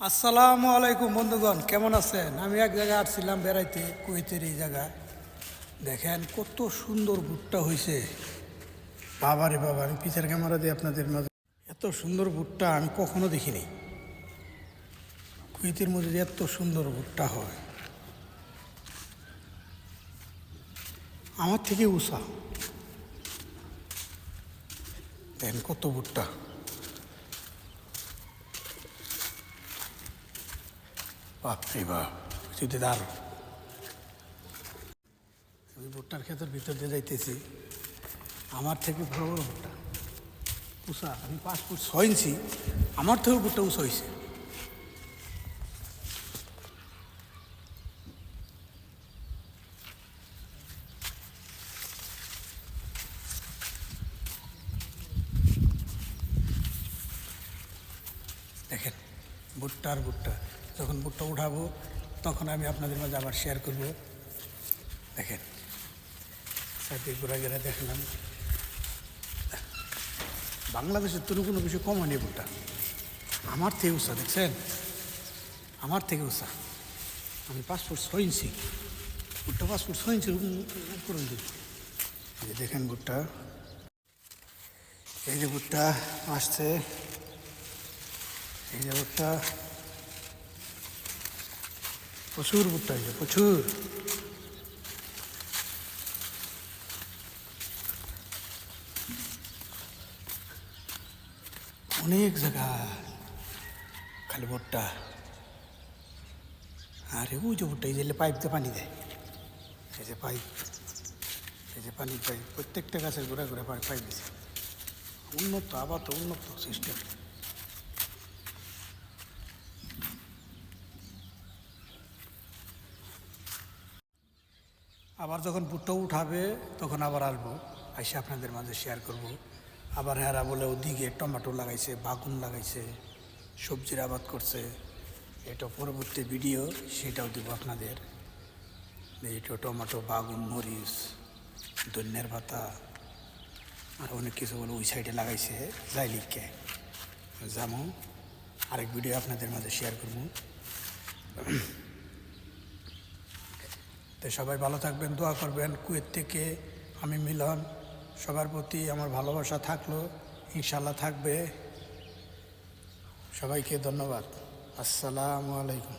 আসসালামু আলাইকুম বন্ধুগণ, কেমন আছেন? আমি এক জায়গায় আসছিলাম বেড়াইতে, কুয়েতের এই জায়গা। দেখেন কত সুন্দর ভুট্টা হয়েছে। বাবারে বাবা, আমি পিছের ক্যামেরা দিয়ে আপনাদের মাঝে এত সুন্দর ভুট্টা আমি কখনো দেখিনি। কুয়েতের মধ্যে যে এত সুন্দর ভুট্টা হয়, আমার থেকে উষা। দেখেন কত ভুট্টা, বাপরে বাপ, যদি দারুণ। আমি ভুট্টার ক্ষেতের ভিতর দিয়ে যাইতেছি, আমার থেকে বড় বড় ভুট্টা উষা। আমি 5 ফুট 6 ইঞ্চি, আমার থেকেও ভুট্টা উষা হয়েছে। দেখেন ভুট্টার ভুট্টা, যখন ভুট্টা উঠাবো তখন আমি আপনাদের মাঝে আবার শেয়ার করব। দেখেন সাথে ঘোরাঘেরা দেখলাম, বাংলাদেশের তো কোনো কিছু কম হয়নি ভুট্টা। আমার থেকে উষা, দেখছেন আমার থেকে উষা। আমি 5 ফুট 6 ইঞ্চি, ভুট্টা 5 ফুট 6 ইঞ্চির উপরে দিই। এই যে দেখেন ভুট্টা, এই যে ভুট্টা আসছে, এই যে ভুট্টা, প্রচুর ভুট্টা হয়েছে, প্রচুর। অনেক জায়গা খালি ভুট্টা। আরে ওই যে ভুট্টা, এই যে পাইপ দিয়ে পানি দেয়, এই যে পাইপ, এই যে পানির পাইপ, প্রত্যেকটা গাছের ঘুরে ঘুরে পাইপ দিছে। উন্নত, আবার তো উন্নত সিস্টেম। আবার যখন ভুট্টা উঠাবে তখন আবার আসবো, এসে আপনাদের মাঝে শেয়ার করব। আবার এরা বলে ওদিকে টমেটো লাগাইছে, বাগুন লাগাইছে, সবজির আবাদ করছে। এটা পরবর্তী ভিডিও, সেটাও দেবো আপনাদের। এটা টমেটো, বাগুন, মরিচ, ধনিয়ার পাতা, আর অনেক কিছু বলে ওই সাইডে লাগাইছে। যাই লিখে যেমন আরেক ভিডিও আপনাদের মাঝে শেয়ার করব। তো সবাই ভালো থাকবেন, দোয়া করবেন। কুয়েত থেকে আমি মিলন, সবার প্রতি আমার ভালোবাসা থাকলো, ইনশাল্লাহ থাকবে। সবাইকে ধন্যবাদ। আসসালামু আলাইকুম।